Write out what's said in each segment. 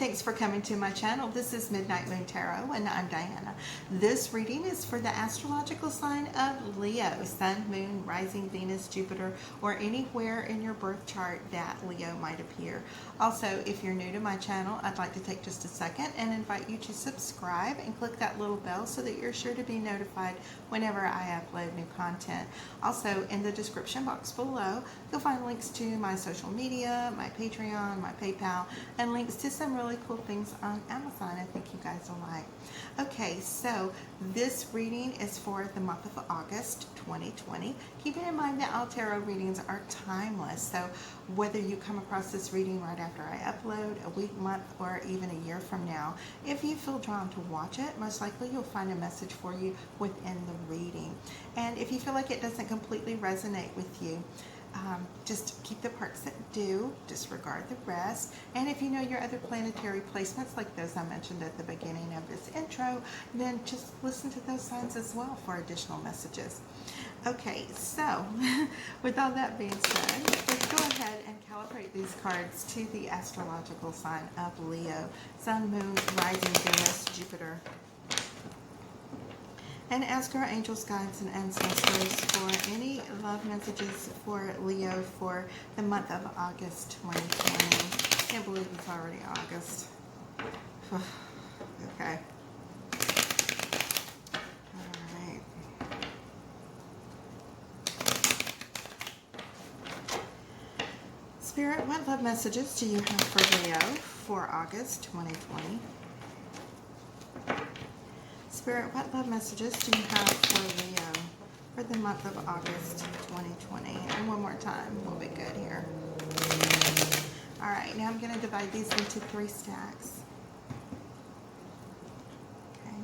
Thanks for coming to my channel. This is Midnight Moon Tarot, and I'm Diana. This reading is for the astrological sign of Leo, Sun, Moon, Rising, Venus, Jupiter, or anywhere in your birth chart that Leo might appear. Also, if you're new to my channel, I'd like to take just a second and invite you to subscribe and click that little bell so that you're sure to be notified whenever I upload new content. Also, in the description box below, you'll find links to my social media, my Patreon, my PayPal, and links to some really cool things on Amazon I think you guys will like. Okay, so this reading is for the month of August 2020. Keeping in mind that all tarot readings are timeless, so whether you come across this reading right after I upload, a week, month, or even a year from now, if you feel drawn to watch it, most likely you'll find a message for you within the reading. And if you feel like it doesn't completely resonate with you, just keep the parts that do, disregard the rest. And if you know your other planetary placements, like those I mentioned at the beginning of this intro, then just listen to those signs as well for additional messages. Okay, so with all that being said, let's go ahead and calibrate these cards to the astrological sign of Leo, Sun, Moon, Rising, Venus, Jupiter. And ask our angels, guides, and ancestors for any love messages for Leo for the month of August 2020. Can't believe it's already August. Okay. All right. Spirit, what love messages do you have for Leo for August 2020? Spirit, what love messages do you have for Leo for the month of August 2020? And one more time, we'll be good here. All right, now I'm going to divide these into 3 stacks. Okay.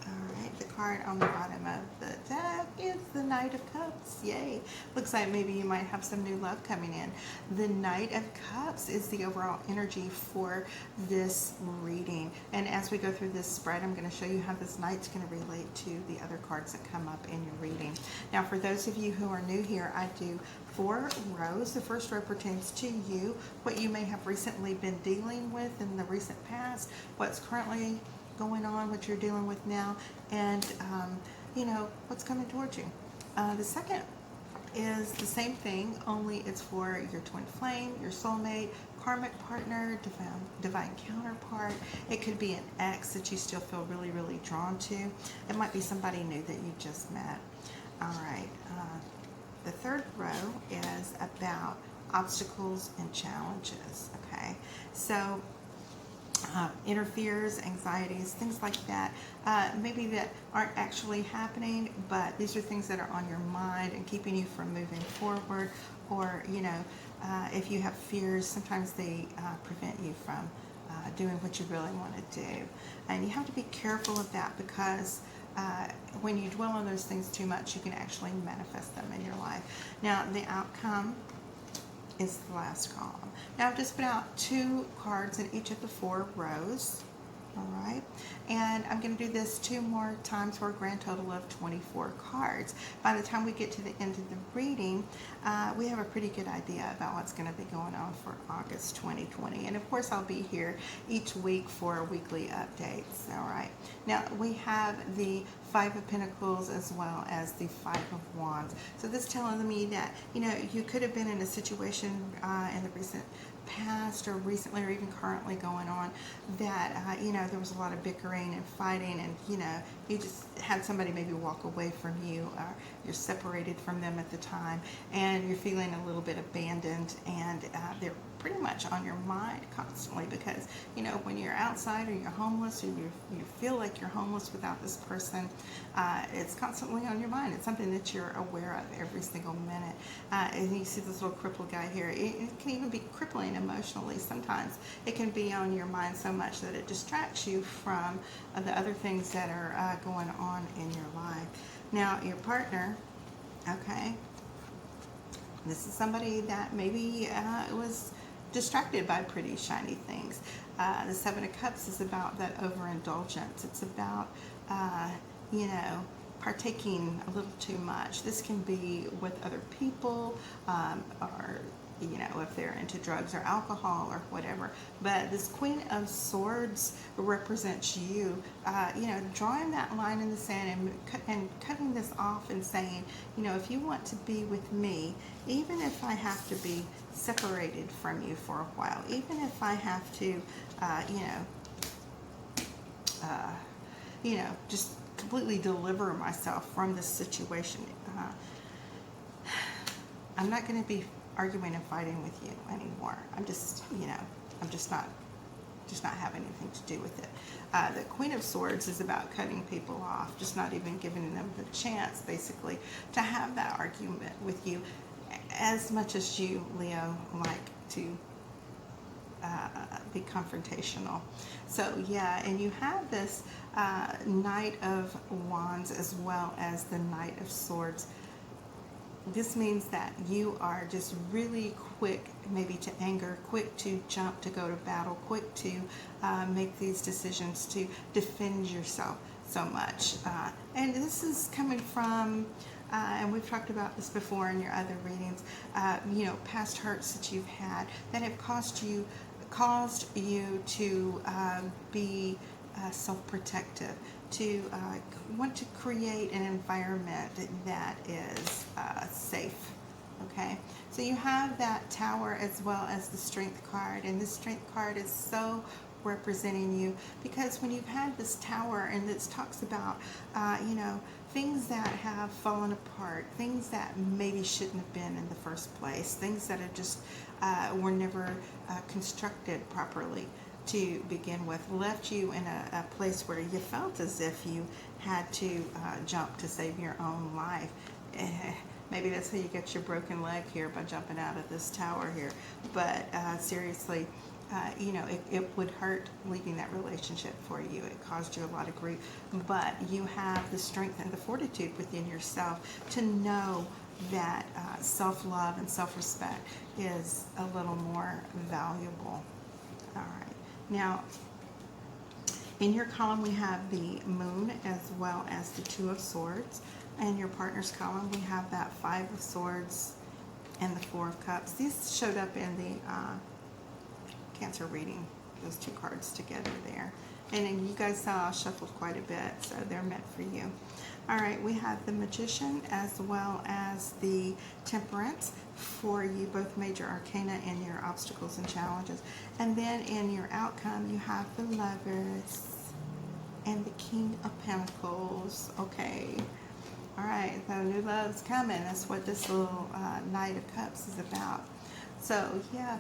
All right, the card on the bottom of the deck is the Knight of Cups. Yay. Looks like maybe you might have some new love coming in. The Knight of Cups is the overall energy for this reading. And as we go through this spread, I'm going to show you how this Knight's going to relate to the other cards that come up in your reading. Now, for those of you who are new here, I do 4 rows. The first row pertains to you, what you may have recently been dealing with in the recent past, what's currently going on, what you're dealing with now, and you know, what's coming towards you. The second is the same thing, only it's for your twin flame, your soulmate, karmic partner, divine counterpart. It could be an ex that you still feel really, really drawn to. It might be somebody new that you just met. All right. The third row is about obstacles and challenges. Okay, so inner fears, anxieties, things like that, maybe that aren't actually happening, but these are things that are on your mind and keeping you from moving forward. Or, you know, if you have fears, sometimes they prevent you from doing what you really want to do. And you have to be careful of that, because when you dwell on those things too much, you can actually manifest them in your life. Now, the outcome is the last column. Now, I've just put out 2 cards in each of the 4 rows. All right, and I'm going to do this 2 more times for a grand total of 24 cards. By the time we get to the end of the reading, we have a pretty good idea about what's going to be going on for August 2020. And of course, I'll be here each week for weekly updates. All right, now we have the 5 of Pentacles as well as the 5 of Wands. So this telling me that, you know, you could have been in a situation in the recent past or recently or even currently going on that you know, there was a lot of bickering and fighting, and you know, you just had somebody maybe walk away from you, or you're separated from them at the time, and you're feeling a little bit abandoned, and they're pretty much on your mind constantly, because you know, when you're outside or you're homeless, or you feel like you're homeless without this person, it's constantly on your mind. It's something that you're aware of every single minute. And you see this little crippled guy here. It can even be crippling emotionally. Sometimes it can be on your mind so much that it distracts you from the other things that are going on in your life. Now, your partner, okay, this is somebody that maybe was distracted by pretty shiny things. The 7 of Cups is about that overindulgence. It's about, you know, partaking a little too much. This can be with other people, or you know, if they're into drugs or alcohol or whatever. But this Queen of Swords represents you, you know, drawing that line in the sand and cutting this off and saying, you know, if you want to be with me, even if I have to be separated from you for a while, even if I have to, you know, just completely deliver myself from this situation, I'm not going to be arguing and fighting with you anymore. I'm just, you know, I'm just not having anything to do with it. The Queen of Swords is about cutting people off, just not even giving them the chance, basically, to have that argument with you. As much as you, Leo, like to be confrontational. So yeah, and you have this Knight of Wands as well as the Knight of Swords. This means that you are just really quick, maybe to anger, quick to jump, to go to battle, quick to make these decisions, to defend yourself so much. And this is coming from, and we've talked about this before in your other readings, you know, past hurts that you've had that have caused you to be self-protective, to want to create an environment that is safe. Okay, so you have that Tower as well as the Strength card, and this Strength card is so representing you because when you've had this Tower, and this talks about you know, things that have fallen apart, things that maybe shouldn't have been in the first place, things that have just were never constructed properly to begin with, left you in a place where you felt as if you had to jump to save your own life. Maybe that's how you get your broken leg here, by jumping out of this tower here. But seriously, you know, it would hurt leaving that relationship for you. It caused you a lot of grief. But you have the strength and the fortitude within yourself to know that self-love and self-respect is a little more valuable. All right. Now, in your column, we have the Moon as well as the Two of Swords. In your partner's column, we have that Five of Swords and the Four of Cups. These showed up in the Cancer reading, those two cards together there. And then you guys saw I shuffled quite a bit, so they're meant for you. All right, we have the Magician as well as the Temperance for you, both major arcana and your obstacles and challenges. And then in your outcome, you have the Lovers and the King of Pentacles. Okay. All right, so new love's coming. That's what this little Knight of Cups is about. So yeah,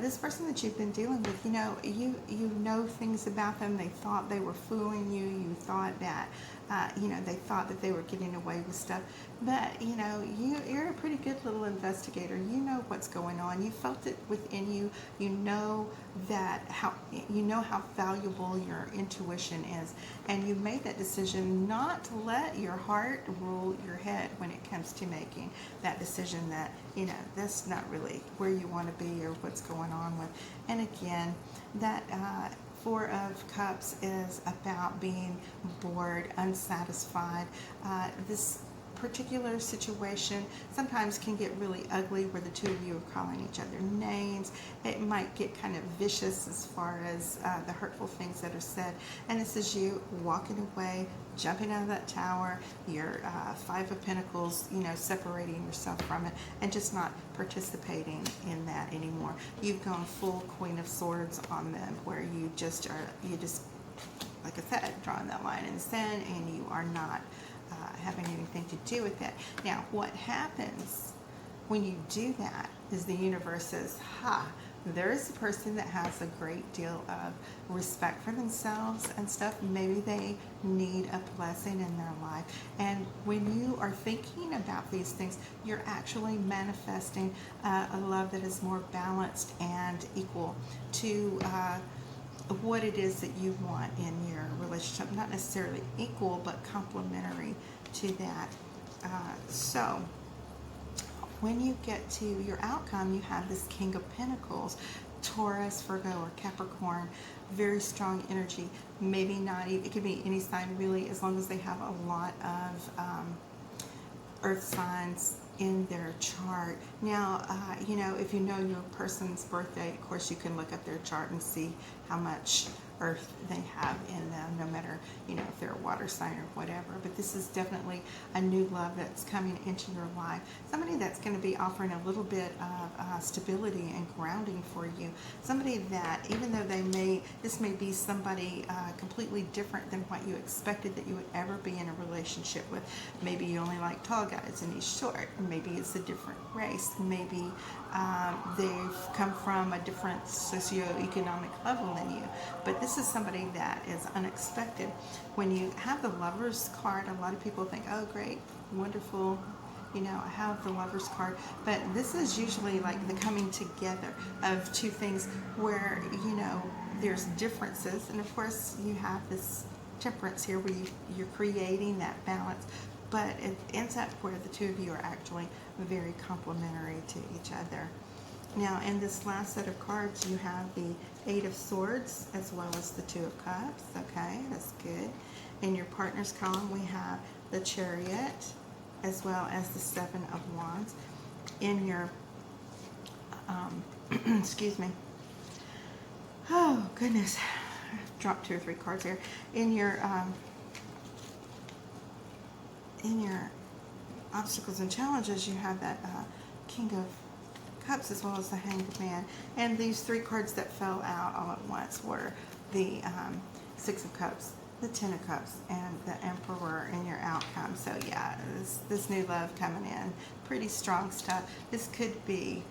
this person that you've been dealing with, you know, you know things about them. They thought they were fooling you. You thought that, you know, they thought that they were getting away with stuff. But you know, you're a pretty good little investigator. You know what's going on. You felt it within you. You know that how valuable your intuition is, and you made that decision not to let your heart rule your head when it comes to making that decision that, you know, that's not really where you want to be or what's going on with. And again, that Four of Cups is about being bored, unsatisfied. This particular situation sometimes can get really ugly where the two of you are calling each other names. It might get kind of vicious as far as the hurtful things that are said. And this is you walking away, jumping out of that tower, your Five of Pentacles, you know, separating yourself from it and just not participating in that anymore. You've gone full Queen of Swords on them, where you just, like I said, drawing that line in the sand, and you are not having anything to do with it. Now, what happens when you do that is the universe says, ha, there is a person that has a great deal of respect for themselves and stuff. Maybe they need a blessing in their life. And when you are thinking about these things, you're actually manifesting a love that is more balanced and equal to what it is that you want in your relationship. Not necessarily equal, but complementary to that. So when you get to your outcome, you have this King of Pentacles, Taurus, Virgo, or Capricorn. Very strong energy. Maybe not even, it could be any sign really, as long as they have a lot of earth signs in their chart. Now, you know, if you know your person's birthday, of course you can look at their chart and see how much earth they have in them, no matter, you know, if they're a water sign or whatever. But this is definitely a new love that's coming into your life. Somebody that's going to be offering a little bit of stability and grounding for you. Somebody that, even though this may be somebody completely different than what you expected that you would ever be in a relationship with. Maybe you only like tall guys and he's short. Maybe it's a different race. Maybe they've come from a different socioeconomic level than you. But this is somebody that is unexpected. When you have the Lover's card, a lot of people think, oh, great, wonderful, you know, I have the Lover's card. But this is usually like the coming together of two things where, you know, there's differences. And of course, you have this Temperance here where you're creating that balance. But it ends up where the two of you are actually very complementary to each other. Now, in this last set of cards, you have the Eight of Swords as well as the Two of Cups. Okay, that's good. In your partner's column, we have the Chariot as well as the Seven of Wands. In your, excuse me. Oh, goodness. I've dropped 2 or 3 cards here. In your obstacles and challenges, you have that King of Cups as well as the Hanged Man. And these 3 cards that fell out all at once were the Six of Cups, the Ten of Cups, and the Emperor in your outcome. So yeah, this new love coming in, pretty strong stuff. This could be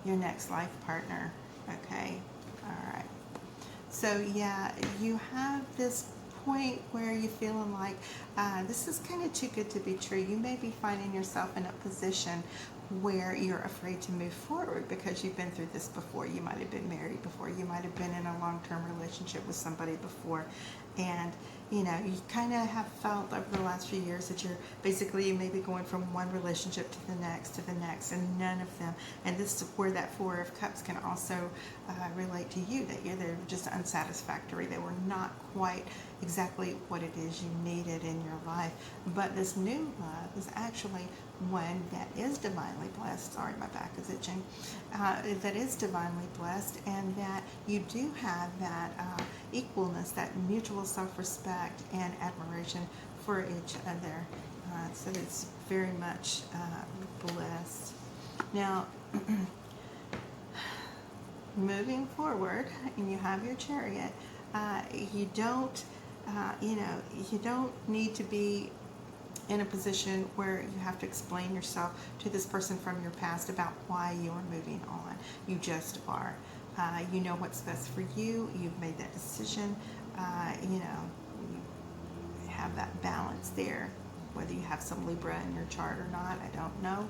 your next life partner. Okay, all right. So yeah, you have this point where you're feeling like this is kind of too good to be true. You may be finding yourself in a position where you're afraid to move forward because you've been through this before. You might have been married before. You might have been in a long-term relationship with somebody before. And, you know, you kind of have felt over the last few years that you're basically maybe going from one relationship to the next, and none of them. And this is where that Four of Cups can also relate to you, that they're just unsatisfactory. They were not quite exactly what it is you needed in your life. But this new love is actually one that is divinely blessed. Sorry, my back is itching. That is divinely blessed, and that you do have that equalness, that mutual self-respect and admiration for each other. So it's very much blessed. Now, moving forward, and you have your Chariot. You don't, you don't need to be in a position where you have to explain yourself to this person from your past about why you are moving on. You just are. You know what's best for you. You've made that decision. You have that balance there. Whether you have some Libra in your chart or not, I don't know.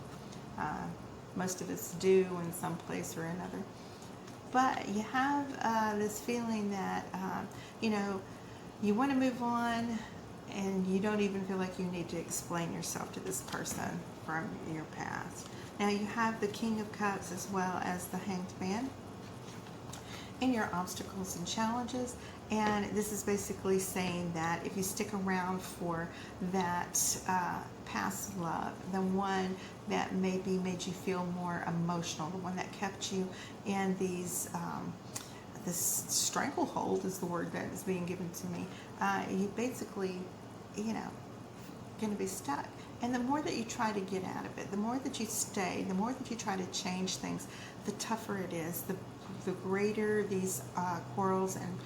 Most of us do in some place or another. But you have this feeling that, you want to move on, and you don't even feel like you need to explain yourself to this person from your past. Now you have the King of Cups as well as the Hanged Man in your obstacles and challenges. And this is basically saying that if you stick around for that past love, the one that maybe made you feel more emotional, the one that kept you in these this stranglehold is the word that is being given to me. You basically, going to be stuck. And the more that you try to get out of it, the more that you stay, the more that you try to change things, the tougher it is, the greater these quarrels and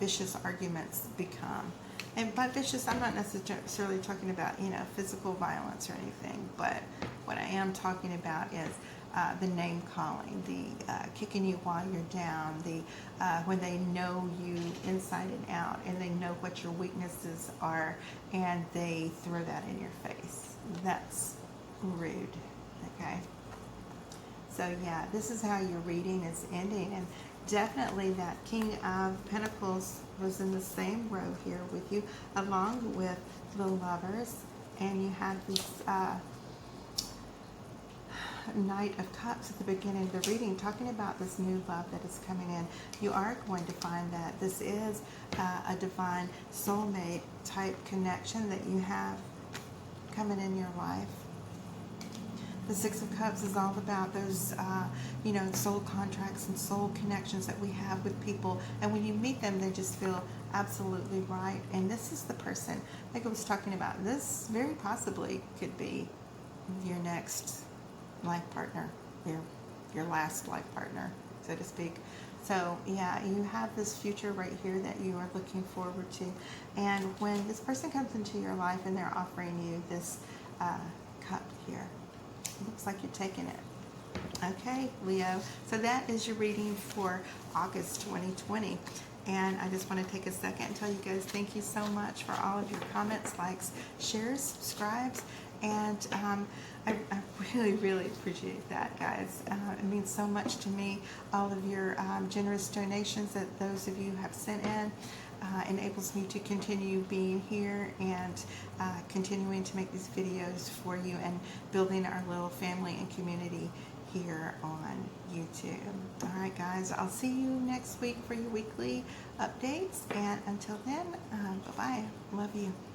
vicious arguments become. And by vicious, I'm not necessarily talking about, physical violence or anything, but what I am talking about is the name calling, the kicking you while you're down, the when they know you inside and out, and they know what your weaknesses are, and they throw that in your face. That's rude, okay? So yeah, this is how your reading is ending, and definitely that King of Pentacles was in the same row here with you, along with the Lovers, and you have this Knight of Cups at the beginning of the reading, talking about this new love that is coming in. You are going to find that this is a divine soulmate type connection that you have coming in your life. The Six of Cups is all about those, you know, soul contracts and soul connections that we have with people. And when you meet them, they just feel absolutely right. And this is the person, like I was talking about, this very possibly could be your next life partner, your last life partner, so to speak. So yeah, you have this future right here that you are looking forward to. And when this person comes into your life and they're offering you this cup here, it looks like you're taking it. Okay, Leo. So that is your reading for August 2020. And I just want to take a second and tell you guys thank you so much for all of your comments, likes, shares, subscribes. And I really, really appreciate that, guys. It means so much to me. All of your generous donations that those of you have sent in enables me to continue being here and continuing to make these videos for you and building our little family and community here on YouTube. All right, guys, I'll see you next week for your weekly updates. And until then, bye-bye. Love you.